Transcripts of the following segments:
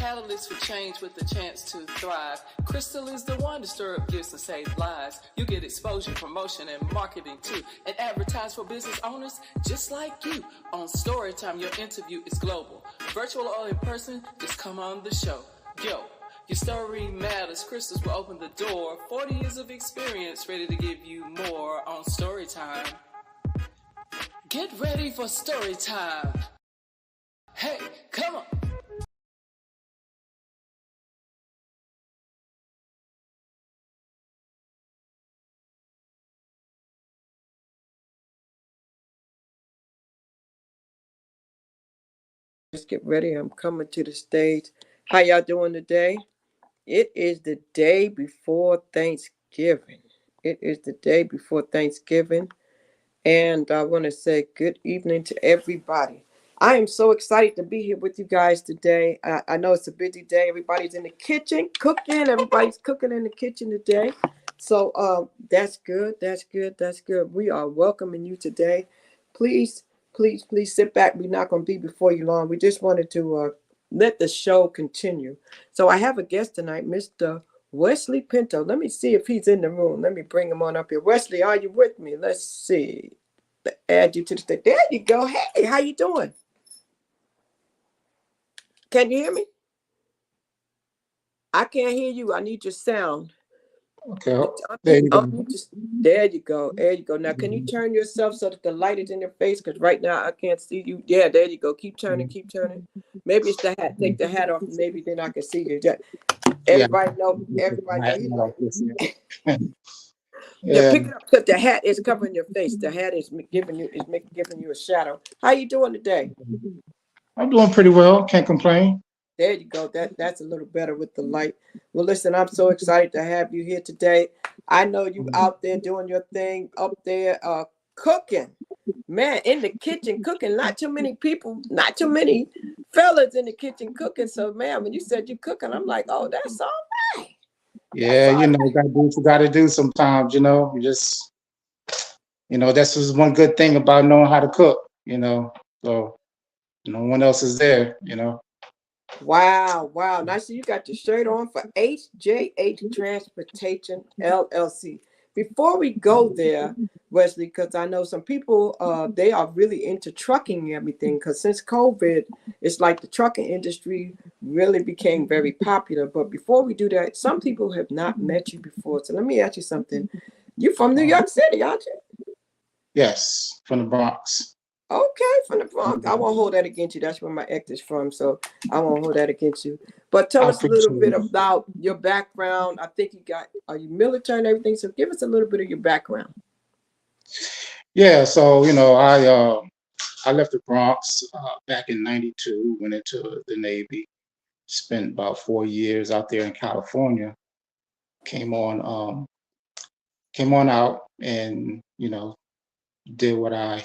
catalyst for change with the chance to thrive. Crystal is the one to stir up gifts and save lives. You get exposure, promotion, and marketing too. And advertise for business owners just like you. On Storytime, your interview is global. Virtual or in person, just come on the show. Yo, your story matters. Crystals will open the door. 40 years of experience, ready to give you more on Storytime. Get ready for Storytime. Hey, come on. Let's get ready. I'm coming to the stage. How y'all doing today? It is the day before Thanksgiving. It is the day before Thanksgiving. And I want to say good evening to everybody. I am so excited to be here with you guys today. I know it's a busy day. Everybody's in the kitchen cooking. Everybody's cooking in the kitchen today. So that's good. That's good. That's good. We are welcoming you today. Please sit back. We're not going to be before you long. We just wanted to let the show continue. So I have a guest tonight, Mr. Westley Pinto. Let me see if he's in the room. Let me bring him on up here. Wesley, are you with me? Let's see. Add you to the stage. There you go. Hey, how you doing? Can you hear me? I can't hear you. I need your sound. Okay. There you go. There you go. There you go. Now, can you turn yourself so that the light is in your face? Because right now I can't see you. Yeah, there you go. Keep turning. Keep turning. Maybe it's the hat. Take the hat off. Maybe then I can see you. Everybody know. Everybody know. Yeah, pick it up because the hat is covering your face. The hat is giving you a shadow. How you doing today? I'm doing pretty well. Can't complain. There you go. That's a little better with the light. Well, listen, I'm so excited to have you here today. I know you out there doing your thing up there, cooking. Man, in the kitchen cooking. Not too many people, not too many fellas in the kitchen cooking. So, man, when you said you're cooking, I'm like, oh, that's all right. Yeah, you know, gotta do what you gotta do sometimes, you know. You just, you know, that's just one good thing about knowing how to cook, you know. So no one else is there, you know. Wow. Now, so you got your shirt on for HJH Transportation LLC. Before we go there, Wesley, because I know some people, they are really into trucking and everything, because since COVID, it's like the trucking industry really became very popular. But before we do that, some people have not met you before. So let me ask you something. You're from New York City, aren't you? Yes, from the Bronx. Okay, from the Bronx. I won't hold that against you. That's where my ex is from, so I won't hold that against you. But tell us a little bit about your background. I think are you military and everything? So give us a little bit of your background. Yeah, so you know, I left the Bronx back in '92. Went into the Navy. Spent about 4 years out there in California. Came on out, and you know, did what I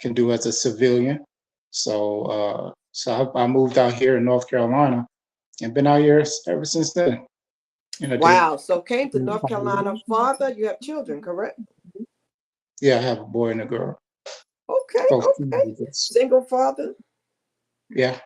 can do as a civilian. So I moved out here in North Carolina and been out here ever since then. Wow. So came to North Carolina. Father, you have children, correct? Yeah, I have a boy and a girl. Okay. Single father? Yeah.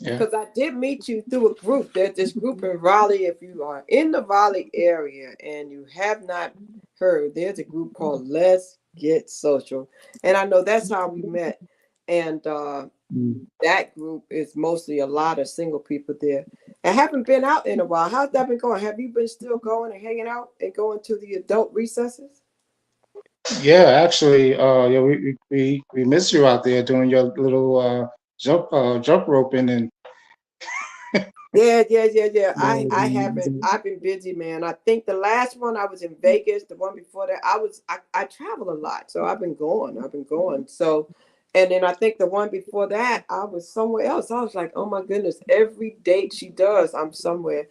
Because I did meet you through a group. There's this group in Raleigh. If you are in the Raleigh area and you have not heard, there's a group called Let's Get Social. And I know that's how we met. And that group is mostly a lot of single people there. I haven't been out in a while. How's that been going? Have you been still going and hanging out and going to the adult recesses? Yeah, actually, yeah, we miss you out there doing your little jump roping and Yeah. I haven't. I've been busy, man. I think the last one I was in Vegas. The one before that, I travel a lot, so I've been going. So, and then I think the one before that, I was somewhere else. I was like, oh my goodness, every date she does, I'm somewhere.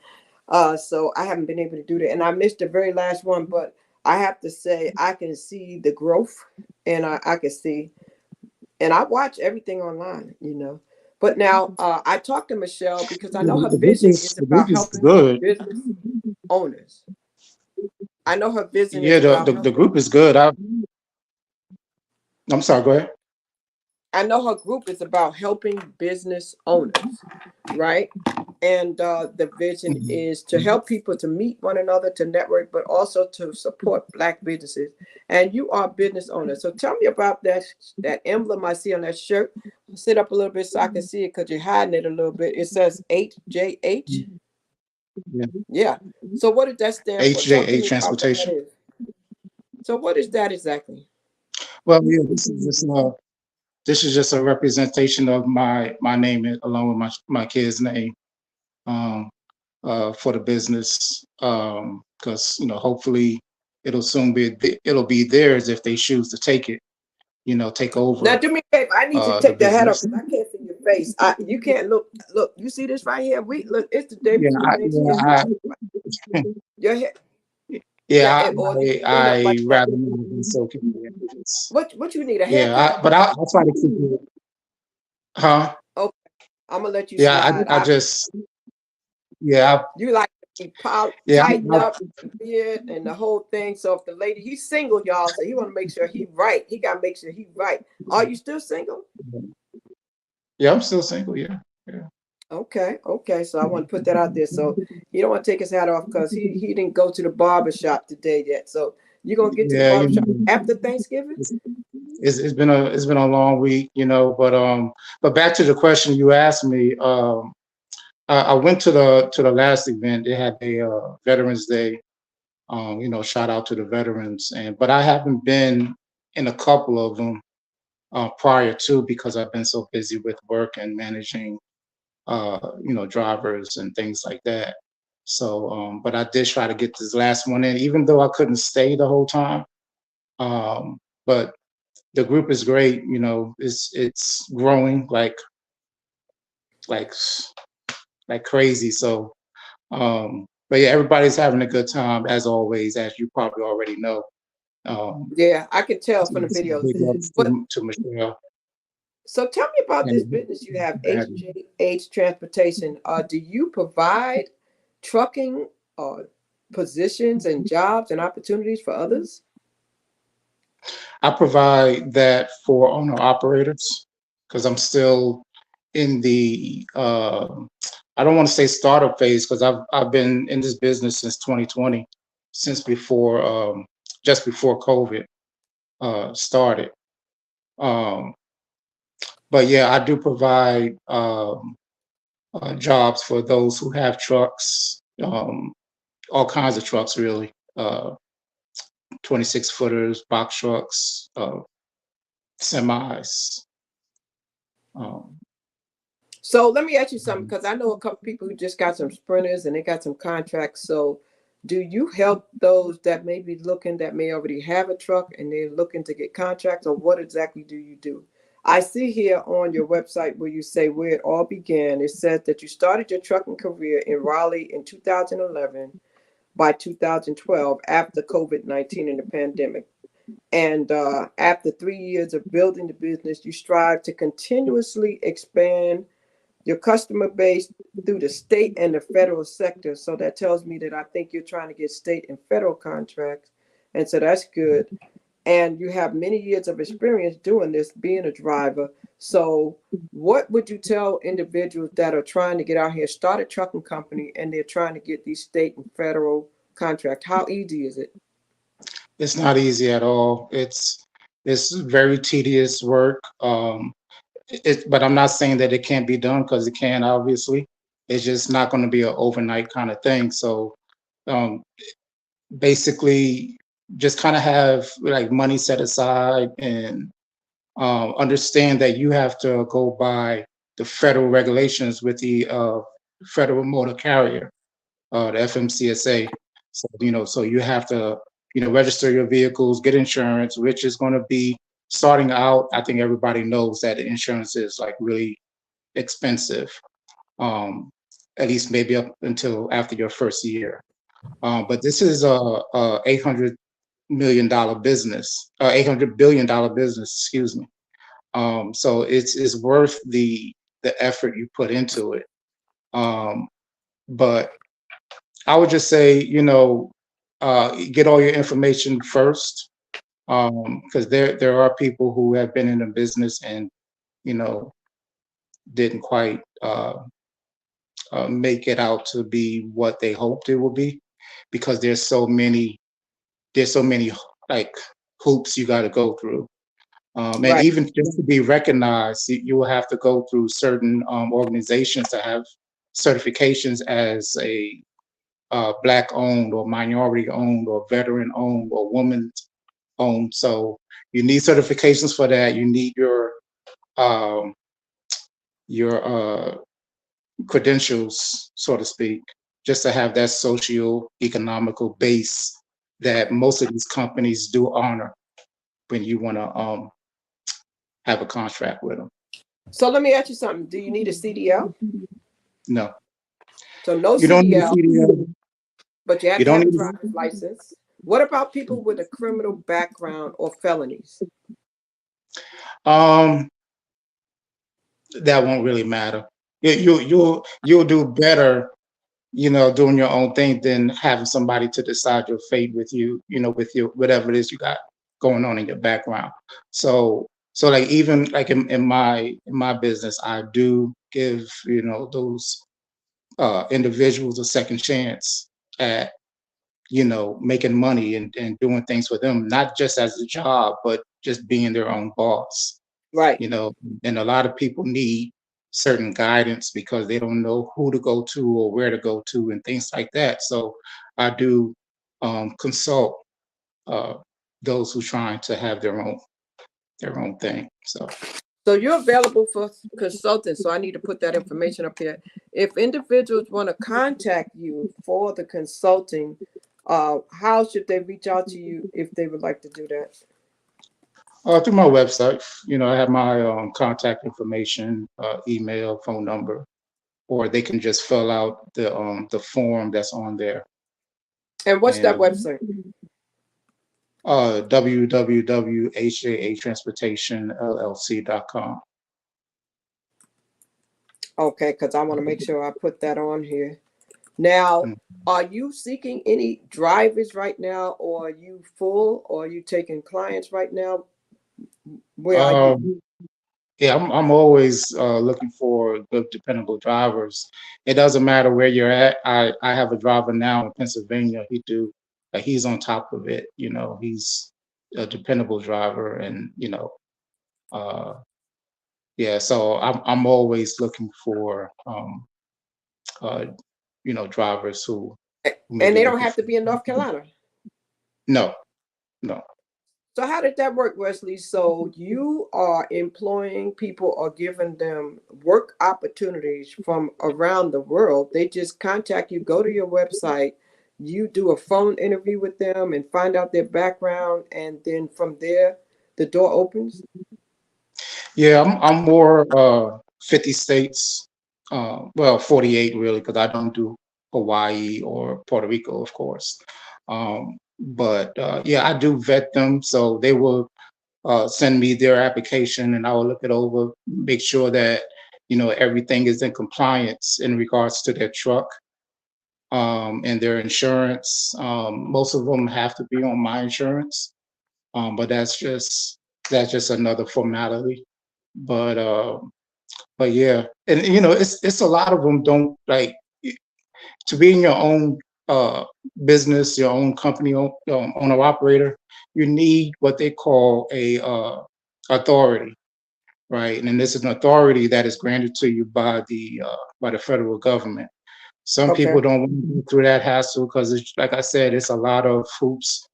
So I haven't been able to do that, and I missed the very last one. But I have to say, I can see the growth, and I can see, and I watch everything online, you know. But now I talked to Michelle because I know her vision is about helping business owners. I know her vision is about the group is good. I'm sorry, go ahead. I know her group is about helping business owners, right? And the vision is to help people to meet one another, to network, but also to support Black businesses. And you are a business owner. So tell me about that emblem I see on that shirt. Sit up a little bit so I can see it because you're hiding it a little bit. It says HJH. Yeah. Yeah. So what does that stand for? Talk to HJA me about what that transportation. is. So what is that exactly? Well, yeah, this is just a representation of my name along with my kid's name, um, for the business, because hopefully it'll be theirs if they choose to take it, take Now over do me a favor. I need you to the take the hat off business. because I can't see your face. You can't look. Look, you see this right here? We look. It's the day Yeah, before Thanksgiving. Your head. Yeah. yeah, Or you can lean up I like that. rather not be so convenient. What you need, a Yeah, haircut? but I'll try to keep it. Huh? Okay, I'm gonna let you Yeah, slide. I just yeah, You like to be yeah, tighten up the beard and the whole thing. So if the lady, he's single, y'all, so he want to make sure he right. He got to make sure he right. Are you still single? yeah, I'm still single. Yeah, yeah. Okay, okay. So I want to put that out there. So he don't want to take his hat off because he didn't go to the barber shop today yet. So you're gonna get to the Yeah, barber shop after Thanksgiving? it's, it's been a long week, but back to the question you asked me. I went to the last event. They had a Veterans Day. Shout out to the veterans, but I haven't been in a couple of them prior to because I've been so busy with work and managing drivers and things like that. So, but I did try to get this last one in, even though I couldn't stay the whole time. But the group is great. It's growing like like crazy. So, but yeah, everybody's having a good time as always, as you probably already know. Um, Yeah, I can tell from the so videos. big ups But to Michelle so tell me about this and business you have, Patty. HJH Transportation. Do you provide trucking positions and jobs and opportunities for others? I provide that for owner operators because I'm still in the I don't want to say startup phase because I've been in this business since 2020, since before just before COVID started. Um, but yeah, I do provide jobs for those who have trucks, all kinds of trucks really, 26 footers, box trucks, semis. Um, So let me ask you something because I know a couple people who just got some sprinters and they got some contracts. So do you help those that may be looking that may already have a truck and they're looking to get contracts, or what exactly do you do? I see here on your website where you say where it all began. It says that you started your trucking career in Raleigh in 2011 by 2012 after COVID-19 and the pandemic. And after 3 years of building the business, you strive to continuously expand your customer base through the state and the federal sector. So that tells me that I think you're trying to get state and federal contracts. And so that's good. And you have many years of experience doing this, being a driver. So what would you tell individuals that are trying to get out here, start a trucking company, and they're trying to get these state and federal contracts? How easy is it? it's not easy at all. It's very tedious work. But I'm not saying that it can't be done because it can, obviously. It's just not going to be an overnight kind of thing. So um, basically, just kind of have like money set aside and understand that you have to go by the federal regulations with the Federal Motor Carrier, the FMCSA. So so you have to register your vehicles, get insurance, which is going to be starting out. I think everybody knows that insurance is like really expensive, um, at least maybe up until after your first year. But this is a $800 million business, $800 billion business, excuse me. So it's worth the effort you put into it. Um, but I would just say, get all your information first, because there are people who have been in the business and you know didn't quite make it out to be what they hoped it would be, because there's so many like hoops you got to go through. And Right. even just to be recognized, you will have to go through certain organizations to have certifications as a Black owned or minority owned or veteran owned or woman owned. So you need certifications for that. You need um, your credentials, so to speak, just to have that socio-economical base that most of these companies do honor when you want to have a contract with them. So let me ask you something. Do you need a CDL? No, So no you don't need a CDL, CDL. but you have You to don't have a need. driver's license. What about people with a criminal background or felonies? Um, that won't really matter. You'll do better, doing your own thing than having somebody to decide your fate with you, with your whatever it is you got going on in your background. So like even like in my business, I do give those individuals a second chance at making money and doing things for them, not just as a job, but just being their own boss. Right. you know, and a lot of people need certain guidance because they don't know who to go to or where to go to and things like that. So I do consult uh, those who trying to have their own thing. So So you're available for consulting. So I need to put that information up here. If individuals want to contact you for the consulting, how should they reach out to you if they would like to do that? through my website, I have my contact information, email, phone number, or they can just fill out the form that's on there. And what's that And website? www.hjatransportationllc.com. Okay, because I want to make sure I put that on here. Now, are you seeking any drivers right now, or are you full, or are you taking clients right now? Where are you? Um, yeah, I'm always looking for good, dependable drivers. It doesn't matter where you're at. I have a driver now in Pennsylvania. He's on top of it. He's a dependable driver, and uh, yeah. So I'm always looking for uh, drivers who may And be they don't looking have for. to be in North Carolina. No, no. So how did that work, Wesley? So you are employing people or giving them work opportunities from around the world. They just contact you, go to your website, you do a phone interview with them and find out their background, and then from there, the door opens. Yeah, I'm more 50 states, well, 48 really, because I don't do Hawaii or Puerto Rico, of course. But yeah, I do vet them, so they will send me their application, and I will look it over, make sure that everything is in compliance in regards to their truck and their insurance. Most of them have to be on my insurance, but that's just another formality. But but yeah, and it's a lot of them don't like to be in your own uh, business, your own company, owner operator. You need what they call a authority, right? And this is an authority that is granted to you by the federal government. Some Okay. people don't want to go through that hassle because, like I said, it's a lot of hoops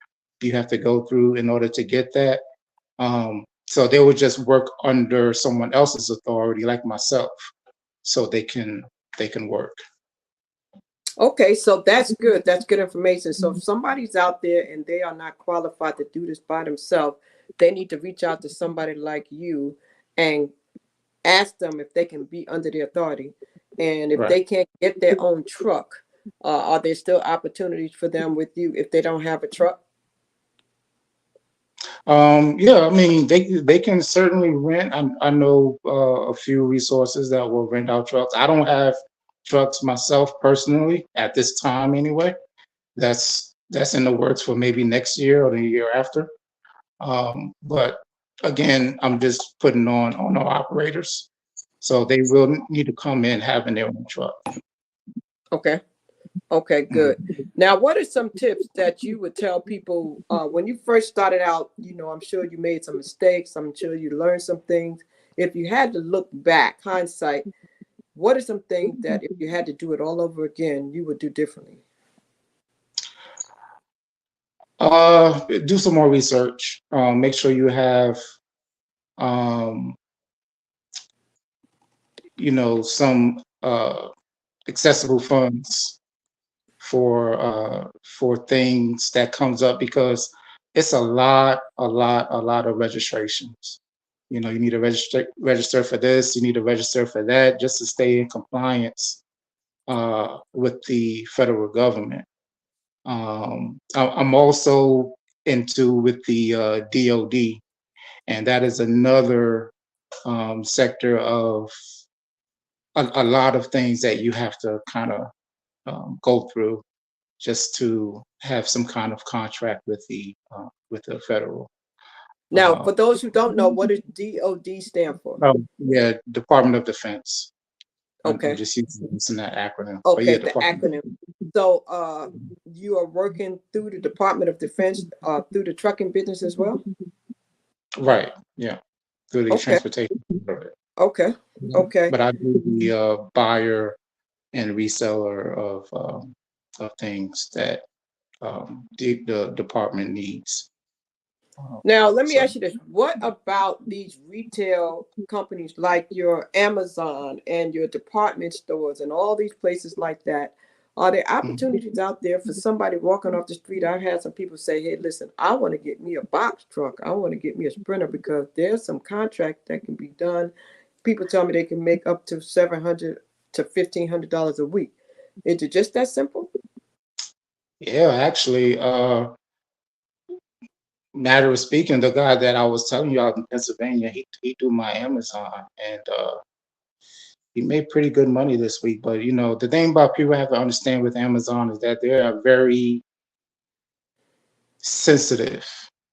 you have to go through in order to get that. So they would just work under someone else's authority, like myself, so they can work. Okay, so that's good. That's good information. So if somebody's out there and they are not qualified to do this by themselves, they need to reach out to somebody like you and ask them if they can be under the authority. And if Right. they can't get their own truck, are there still opportunities for them with you if they don't have a truck? Yeah, I mean, they can certainly rent. I know a few resources that will rent out trucks. I don't have trucks myself personally at this time anyway. That's in the works for maybe next year or the year after. But again, I'm just putting on our operators, so they will need to come in having their own truck. Okay. Okay, Mhm. good. Now, what are some tips that you would tell people when you first started out? I'm sure you made some mistakes. I'm sure you learned some things. If you had to look back, hindsight, what are some things that if you had to do it all over again, you would do differently? Do some more research. Make sure you have, um, some accessible funds for things that comes up because it's a lot of registrations. You need to register for this. You need to register for that just to stay in compliance with the federal government. I'm also into with the DoD, and that is another sector of a lot of things that you have to kind of go through just to have some kind of contract with the federal. Now, Uh, for those who don't know, what does DOD stand for? yeah, Department of Defense. I'm Okay. just using that acronym, but yeah, Okay, the Department. acronym. So, you are working through the Department of Defense, through the trucking business as well? Right. Yeah, through the Okay. transportation. Okay. Okay. But I do the buyer and reseller of things that the department needs. Now, let me So ask you this. What about these retail companies like your Amazon and your department stores and all these places like that? Are there mhm. opportunities out there for somebody walking off the street? I've had some people say, hey, listen, I want to get me a box truck. I want to get me a Sprinter because there's some contract that can be done. People tell me they can make up to $700 to $1,500 a week. Is it just that simple? Yeah, actually, matter of speaking, the guy that I was telling you out in Pennsylvania, he do my Amazon, and he made pretty good money this week. But the thing about people have to understand with Amazon is that they are very sensitive,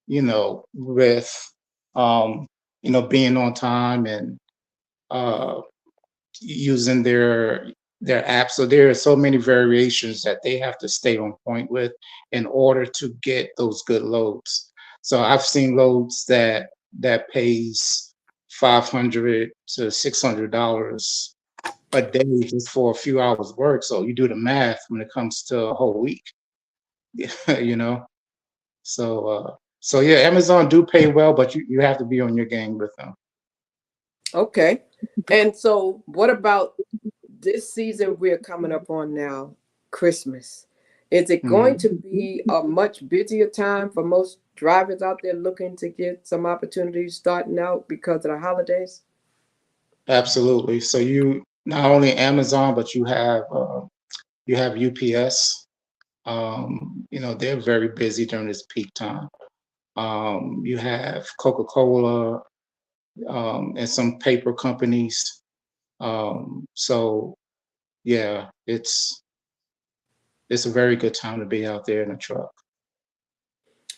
with um, being on time and uh, using their app. So there are so many variations that they have to stay on point with in order to get those good loads. So I've seen loads that pays $500 to $600 a day just for a few hours work. So you do the math when it comes to a whole week, you know. So yeah, Amazon do pay well, but you have to be on your game with them. Okay. And so, what about this season we're coming up on now, Christmas? Is it going to Mhm. be a much busier time for most drivers out there looking to get some opportunities starting out because of the holidays? Absolutely. So you not only Amazon, but you have UPS. They're very busy during this peak time. You have Coca-Cola and some paper companies. So yeah, it's a very good time to be out there in a truck.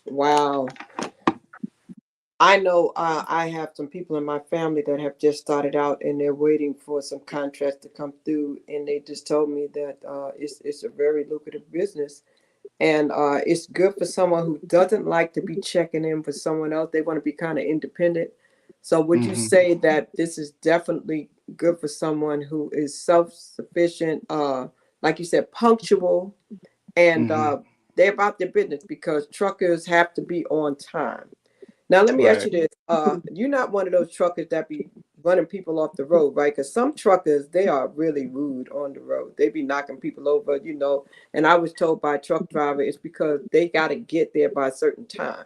Wow. I know I have some people in my family that have just started out and they're waiting for some contracts to come through, and they just told me that it's a very lucrative business. And it's good for someone who doesn't like to be checking in for someone else. They want to be kind of independent. So, would you Hmm. say that this is definitely good for someone who is self sufficient, like you said, punctual, and Hmm. they're about their business because truckers have to be on time. Now, let me ask Right. you this: you're not one of those truckers that be running people off the road, right? Because some truckers they are really rude on the road. They be knocking people over, you know. And I was told by a truck driver it's because they got to get there by a certain time.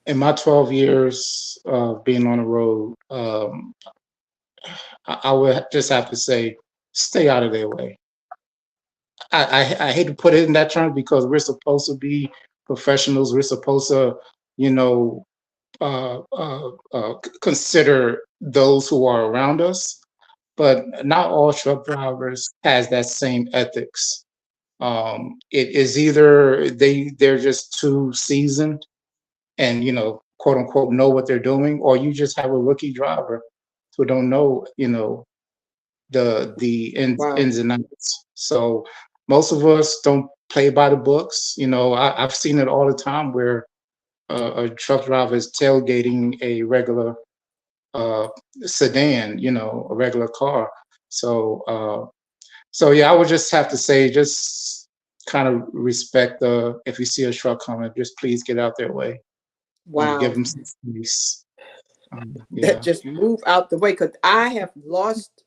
In my 12 years of being on the road, I would just have to say, stay out of their way. I hate to put it in that term because we're supposed to be professionals. We're supposed to, you know, consider those who are around us. But not all truck drivers has that same ethics. It is either they're just too seasoned and quote unquote know what they're doing, or you just have a rookie driver who don't know, Wow. ins and outs. So most of us don't play by the books. I've seen it all the time where a truck driver is tailgating a regular uh, sedan, a regular car. So so yeah, I would just have to say, just kind of respect the if you see a truck coming, just please get out their way. Give Wow. them some space. That Yeah. just move out the way, because I have lost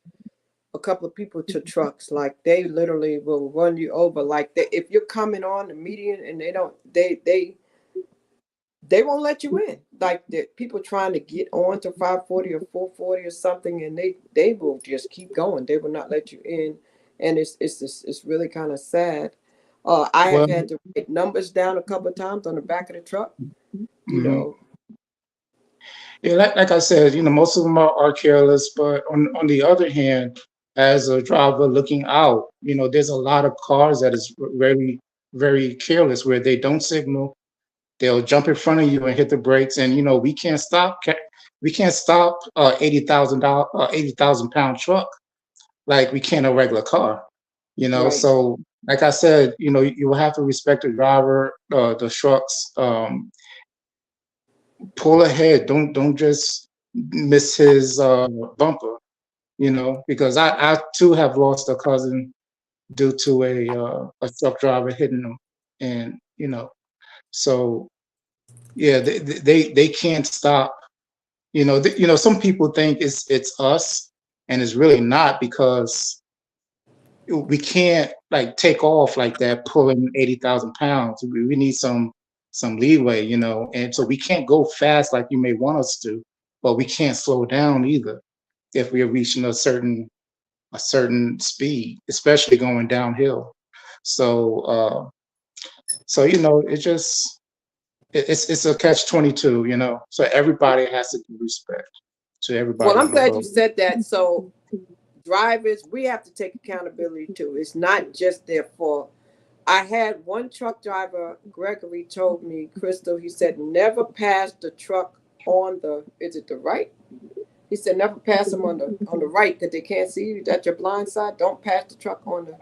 a couple of people to trucks. Like they literally will run you over. Like if you're coming on the median and they don't, they won't let you in. Like the people trying to get on to 540 or 440 or something, and they will just keep going. They will not let you in, and it's really kind of sad. I have Well, had to write numbers down a couple of times on the back of the truck. You mhm. know, Yeah, like I said, most of them are careless, but on the other hand, as a driver looking out, there's a lot of cars that is very, very careless where they don't signal. They'll jump in front of you and hit the brakes, and we can't stop 80,000 pound truck like we can a regular car. right? So like I said, you will have to respect the driver, the trucks. Pull ahead. Don't just miss his bumper. Because I too have lost a cousin due to a truck driver hitting him, and so yeah, they can't stop. Some people think it's us, and it's really not, because we can't like take off like that pulling 80,000 pounds. We need some leeway, and so we can't go fast like you may want us to, but we can't slow down either if we're reaching a certain speed, especially going downhill. So it's a catch 22, so everybody has to give respect to Well, everybody I'm on the glad you road. said that. So drivers, we have to take accountability too. It's not just their fault. I had one truck driver, Gregory, told me, Crystal, he said, never pass the truck on the, is it the right? He said, never pass them on the right, because they can't see you at your blind side. Don't pass the truck on the,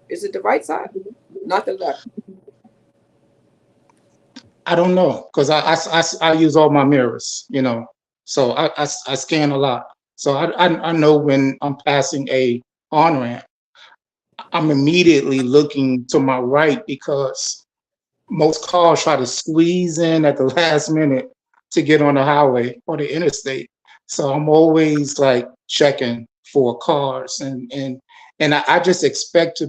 is it the right side? Not the left. I don't know, because I use all my mirrors, so I scan a lot. So I know when I'm passing a on ramp, I'm immediately looking to my right, because most cars try to squeeze in at the last minute to get on the highway or the interstate. So I'm always like checking for cars, and I just expect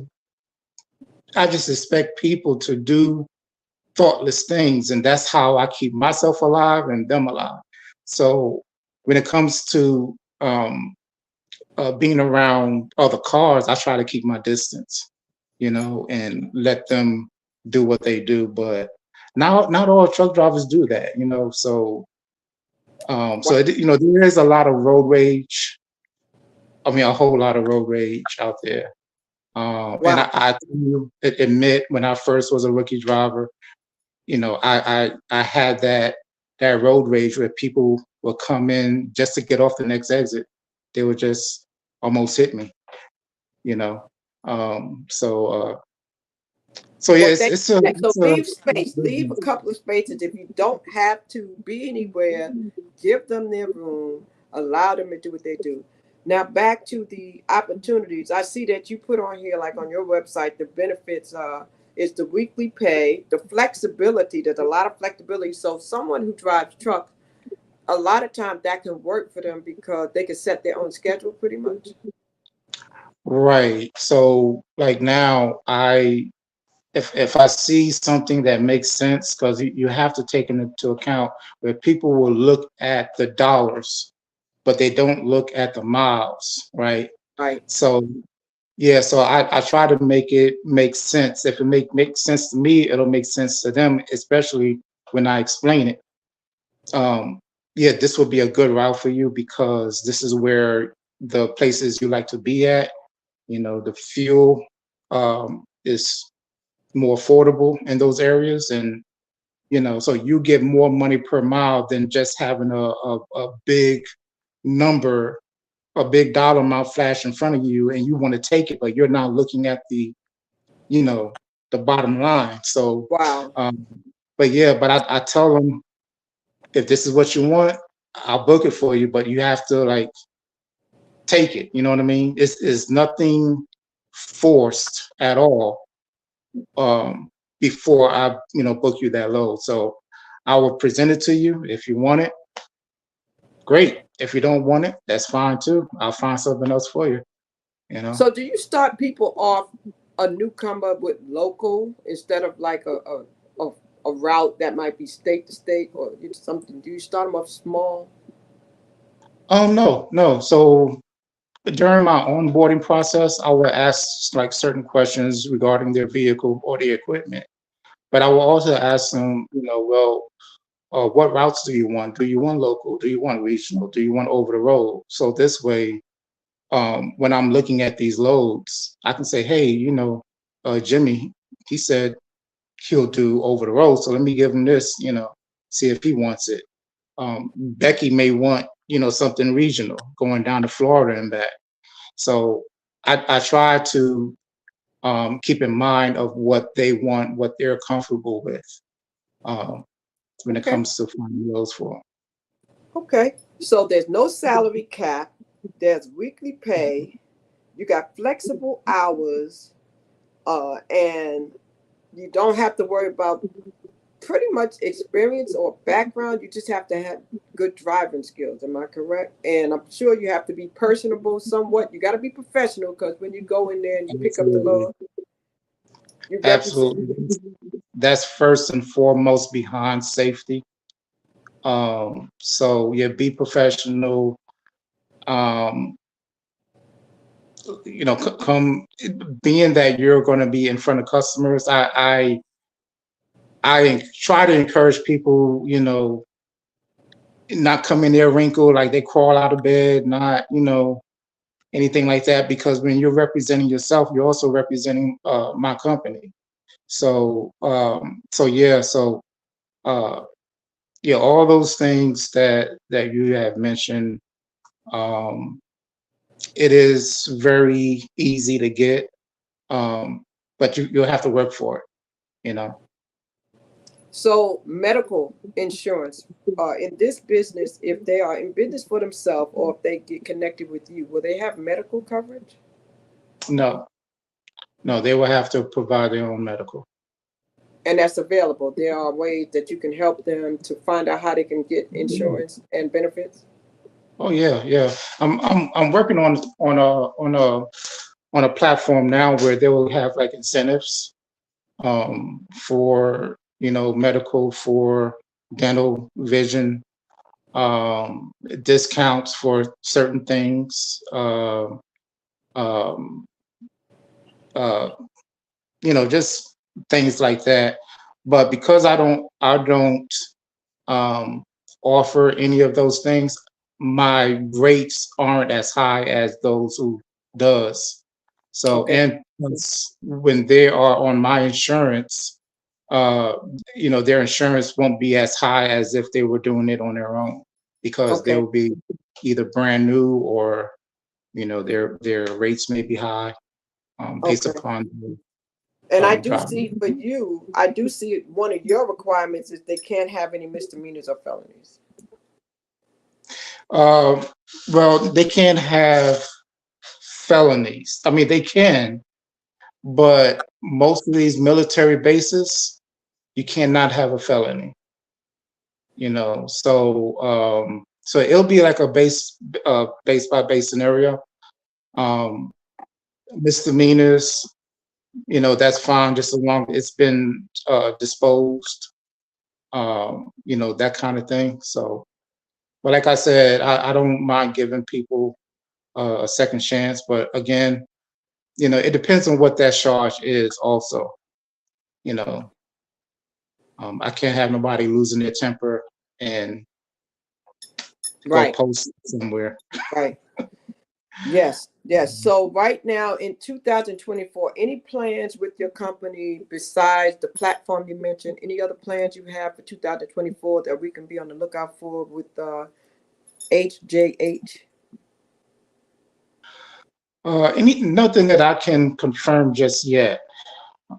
people to do thoughtless things, and that's how I keep myself alive and them alive. So when it comes to being around other cars, I try to keep my distance, and let them do what they do. But not all truck drivers do that, So Wow. there is a lot of road rage. I mean, a whole lot of road rage out there. And Wow. I do admit, when I first was a rookie driver, I had that road rage where people would come in just to get off the next exit. They would just almost hit me, you know. So yeah, Well, it's thank it's a you. So it's a leave space. Leave a couple of spaces. If you don't have to be anywhere, give them their room. Allow them to do what they do. Now back to the opportunities. I see that you put on here, like on your website, the benefits is the weekly pay, the flexibility. There's a lot of flexibility. So someone who drives truck, a lot of times that can work for them because they can set their own schedule pretty much. right. So like now, if I see something that makes sense, because you have to take into account where people will look at the dollars, but they don't look at the miles, right? Right. So yeah, so I try to make it make sense. If it makes sense to me, it'll make sense to them, especially when I explain it. Um, yeah, this would be a good route for you, because this is where the places you like to be at. The fuel is more affordable in those areas, and so you get more money per mile than just having a big number a big dollar amount flash in front of you and you want to take it, but you're not looking at the, you know, the bottom line. So, Wow. but yeah, but I tell them, if this is what you want, I'll book it for you, but you have to like take it. You know what I mean? It's nothing forced at all. Before I, book you that load. So I will present it to you. If you want it, great. If you don't want it, that's fine too. I'll find something else for you. You know. So do you start people off a newcomer with local instead of like a, a route that might be state to state or something? Do you start them off small? No, no. So during my onboarding process, I will ask like certain questions regarding their vehicle or the equipment. But I will also ask them, well, what routes do you want? Do you want local? Do you want regional? Do you want over the road? So this way, when I'm looking at these loads, I can say, hey, Jimmy, he said he'll do over the road. So let me give him this, see if he wants it. Becky may want, something regional going down to Florida and back. So I try to keep in mind of what they want, what they're comfortable with when it Okay. comes to finding those for them. Okay. So there's no salary cap. There's weekly pay. You got flexible hours, and you don't have to worry about pretty much experience or background. You just have to have good driving skills. Am I correct? And I'm sure you have to be personable somewhat. You got to be professional because when you go in there and you pick up the Absolutely. load, you represent. Absolutely. That's first and foremost behind safety. So yeah, be professional. Um, come being that you're going to be in front of customers. I try to encourage people, not come in there wrinkled, like they crawl out of bed, not, anything like that, because when you're representing yourself, you're also representing my company. So, uh, yeah, all those things that you have mentioned, um, it is very easy to get, but you'll have to work for it, you know. So medical insurance. In this business, if they are in business for themselves or if they get connected with you, will they have medical coverage? No, no, they will have to provide their own medical. And that's available. There are ways that you can help them to find out how they can get insurance and benefits. Oh yeah, yeah. I'm working on a platform now where they will have like incentives for medical, for dental, vision, discounts for certain things, um, uh, just things like that. But because I don't um, offer any of those things, my rates aren't as high as those who does. So, Okay. and when they are on my insurance, uh, their insurance won't be as high as if they were doing it on their own, because they Okay. will be either brand new or their rates may be high based Okay. upon And I the do driver. see for you, I do see one of your requirements is they can't have any misdemeanors or felonies. Uh, well, they can't have felonies. I mean, they can, but most of these military bases, you cannot have a felony. So it'll be like a base by base scenario. Um, Misdemeanors, that's fine, just as long as it's been disposed, that kind of thing. So, but like I said, I don't mind giving people a second chance. But again, it depends on what that charge is also. You know, I can't have nobody losing their temper and go Right. post somewhere. Right. Yes. Yes. So right now in 2024, any plans with your company besides the platform you mentioned? Any other plans you have for 2024 that we can be on the lookout for with HJH? Nothing that I can confirm just yet.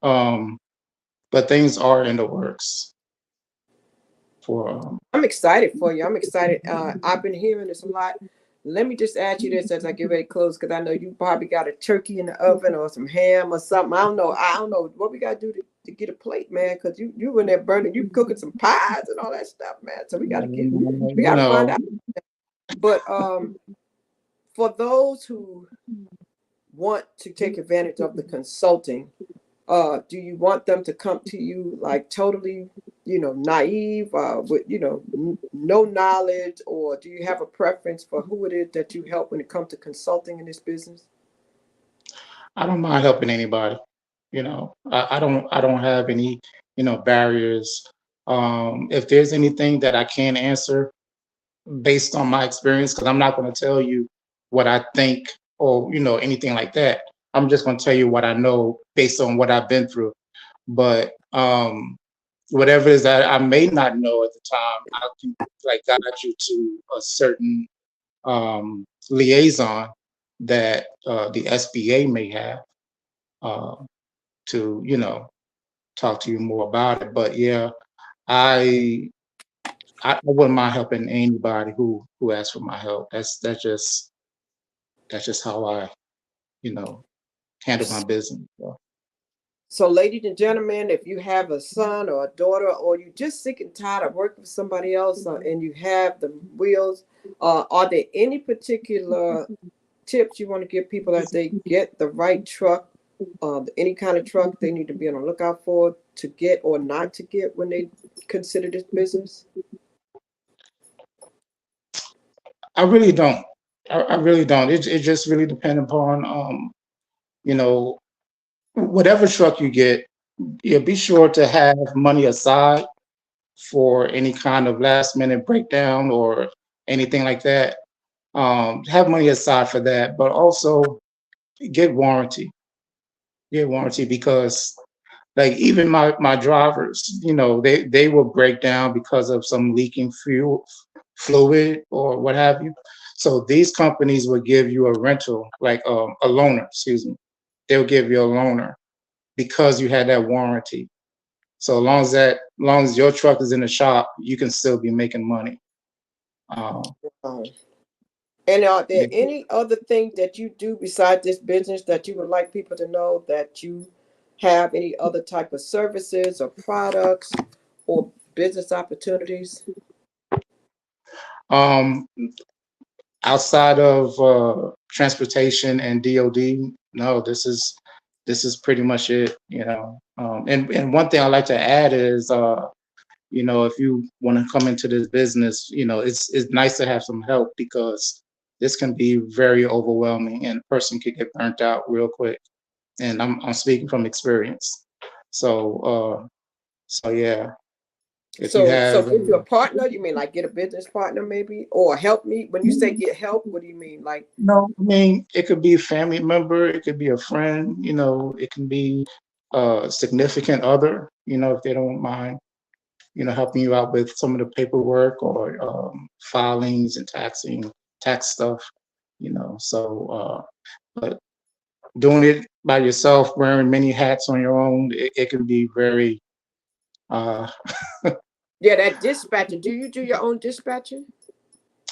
Um, but things are in the works for. I'm excited for you. I'm excited. I've been hearing this a lot. Let me just ask you this as I get ready to close, because I know you probably got a turkey in the oven or some ham or something. I don't know. I don't know what we got to do to get a plate, man. Because you in there burning, you cooking some pies and all that stuff, man. So we You got to find know, out. But for those who want to take advantage of the consulting, do you want them to come to you like totally, naive, with, no knowledge, or do you have a preference for who it is that you help when it comes to consulting in this business? I don't mind helping anybody. I don't have any, barriers. If there's anything that I can answer based on my experience, because I'm not going to tell you what I think or, anything like that. I'm just going to tell you what I know based on what I've been through. But whatever it is that I may not know at the time, I can like guide you to a certain liaison that the SBA may have uh, to, talk to you more about it. But yeah, I I wouldn't mind helping anybody who asks for my help. That's just how I, you know, handle my business. So. So, ladies and gentlemen, if you have a son or a daughter, or you just sick and tired of working for somebody else, and you have the wheels, are there any particular tips you want to give people as they get the right truck, any kind of truck they need to be on the lookout for to get or not to get when they consider this business? I really don't. I really don't. It just really depends upon you know, whatever truck you get, yeah, be sure to have money aside for any kind of last minute breakdown or anything like that. Have money aside for that, but also get warranty. Get warranty because like even my drivers, they will break down because of some leaking fuel fluid or what have you. So these companies will give you a rental, like a loaner, excuse me. They'll give you a loaner because you had that warranty. So long as your truck is in the shop, you can still be making money. Um, Um, and are there yeah. any other things that you do besides this business that you would like people to know, that you have any other type of services or products or business opportunities? um, Outside of transportation and DoD, no, this is pretty much it. And one thing I like to add is, if you want to come into this business, it's nice to have some help because this can be very overwhelming and a person could get burnt out real quick. And I'm speaking from experience. So yeah, if you So have get you a partner. You mean like get a business partner maybe, or help me? When you say get help, what do you mean? Like, no, I mean it could be a family member, it could be a friend, it can be a significant other, if they don't mind, helping you out with some of the paperwork or filings and tax stuff, So, but doing it by yourself, wearing many hats on your own, it can be very. Uh, yeah, that dispatcher. Do you do your own dispatching?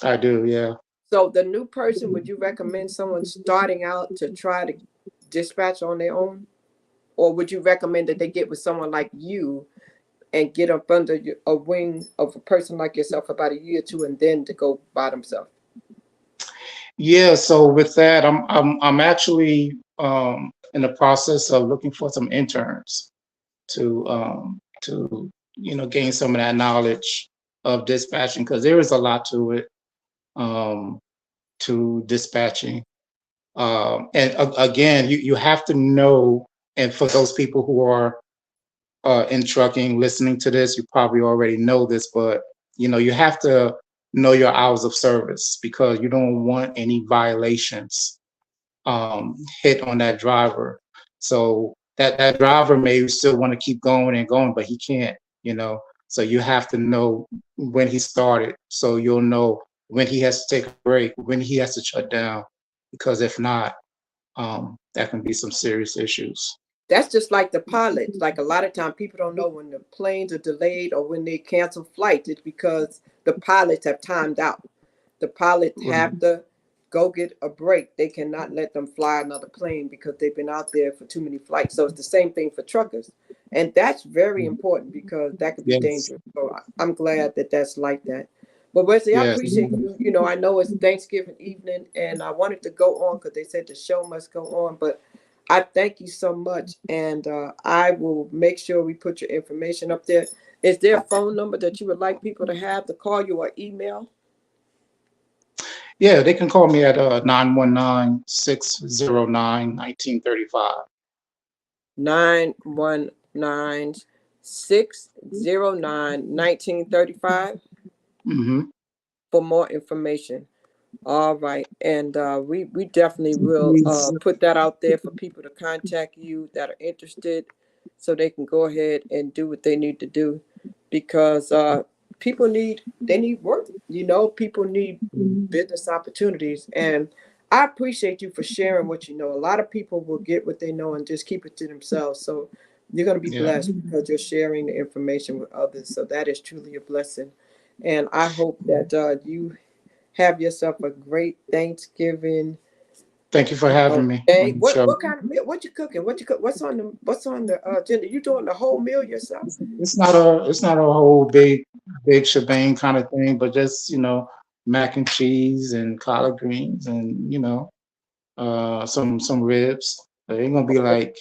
I do, yeah. So the new person, would you recommend someone starting out to try to dispatch on their own, or would you recommend that they get with someone like you and get up under a wing of a person like yourself about a year or two, and then to go by themselves? Yeah, so with that, I'm actually in the process of looking for some interns to gain some of that knowledge of dispatching because there is a lot to it, to dispatching. And again, you have to know, and for those people who are in trucking listening to this, you probably already know this, but you have to know your hours of service because you don't want any violations hit on that driver. So that driver may still want to keep going and going, but he can't, So you have to know when he started, so you'll know when he has to take a break, when he has to shut down, because if not, that can be some serious issues. That's just like the pilots. Like a lot of time, people don't know when the planes are delayed or when they cancel flights. It's because the pilots have timed out. The pilots have to go get a break. They cannot let them fly another plane because they've been out there for too many flights. So it's the same thing for truckers, and that's very important because that could be Yes, dangerous. So I'm glad that that's like that. But Wesley, I yes, appreciate you. You know, I know it's Thanksgiving evening, and I wanted to go on because they said the show must go on, but I thank you so much, and I will make sure we put your information up there. Is there a phone number that you would like people to have to call you or email? yeah. They can call me at 919-609-1935. 919-609-1935 Mm-hmm. for more information. All right, and we definitely will Please, put that out there for people to contact you that are interested, so they can go ahead and do what they need to do, because people need work. You know, people need business opportunities, and I appreciate you for sharing what you know. A lot of people will get what they know and just keep it to themselves. So you're going to be yeah. blessed because you're sharing the information with others. So that is truly a blessing, and I hope that you have yourself a great Thanksgiving Thank you for having me day. on the What show. kind of meal? What you cooking? What you cook? What's on the agenda? You doing the whole meal yourself? It's not a whole big shebang kind of thing, but just mac and cheese and collard greens and some ribs. It ain't gonna be Okay. like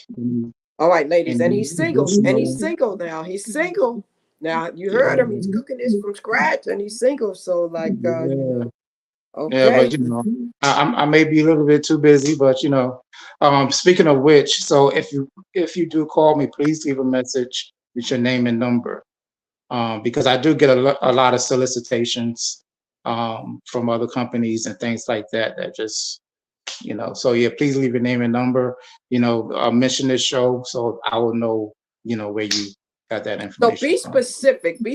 All right, ladies, and any he's single, and he's additional. single now. He's single now. You heard him. He's Yeah, cooking this from scratch, and he's single. So, like, yeah, yeah. But okay. I may be a little bit too busy, but speaking of which, so if you do call me, please leave a message with your name and number, because I do get a lot of solicitations from other companies and things like that. That just So yeah, please leave your name and number. Mention this show so I will know where you got that So information be from. specific. Be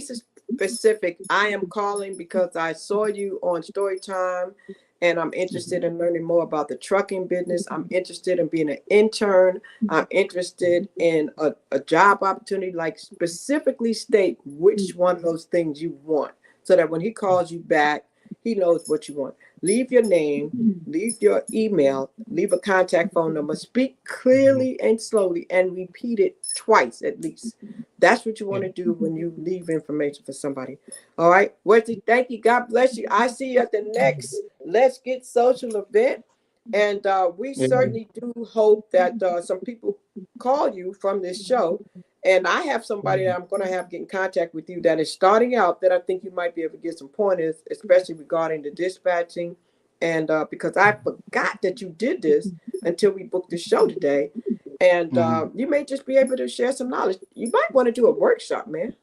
specific. I am calling because I saw you on Storytime, and I'm interested in learning more about the trucking business. I'm interested in being an intern. I'm interested in a job opportunity. Like, specifically state which one of those things you want, so that when he calls you back, he knows what you want. Leave your name, leave your email, leave a contact phone number. Speak clearly and slowly, and repeat it twice at least. That's what you want to do when you leave information for somebody. All right. Wesley, thank you. God bless you. I see you at the next Let's Get Social event. And we Yeah, certainly do hope that some people call you from this show. And I have somebody that I'm going to have get in contact with you that is starting out, that I think you might be able to get some pointers, especially regarding the dispatching. And because I forgot that you did this until we booked the show today. And mhm. you may just be able to share some knowledge. You might want to do a workshop, man.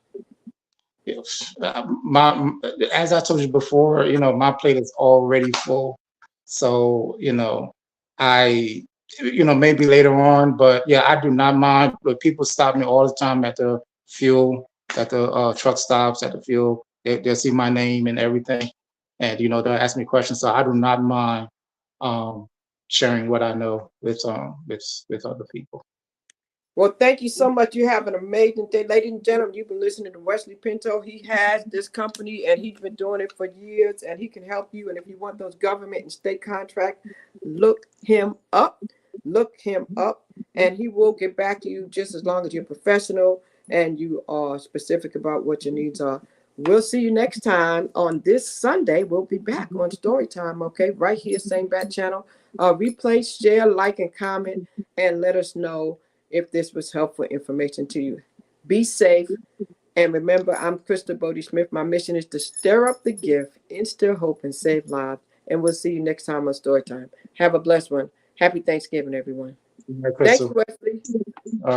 Yes. As I told you before, my plate is already full. So, I, maybe later on, but yeah, I do not mind. But people stop me all the time at the fuel, at the truck stops, at the fuel. They'll see my name and everything, and they'll ask me questions. So I do not mind um, sharing what I know with other people. Well, thank you so much. You have an amazing day. Ladies and gentlemen, you've been listening to Westley Pinto. He has this company and he's been doing it for years, and he can help you. And if you want those government and state contracts, look him up. Look him up, and he will get back to you just as long as you're professional and you are specific about what your needs are. We'll see you next time on this Sunday. We'll be back on Story Time, okay? Right here, same bat channel. Replay, share, like, and comment, and let us know if this was helpful information to you. Be safe. And remember, I'm Crystal Bodie Smith. My mission is to stir up the gift, instill hope, and save lives. And we'll see you next time on Story Time. Have a blessed one. Happy Thanksgiving, everyone. Merry Thank you, Crystal. Wesley.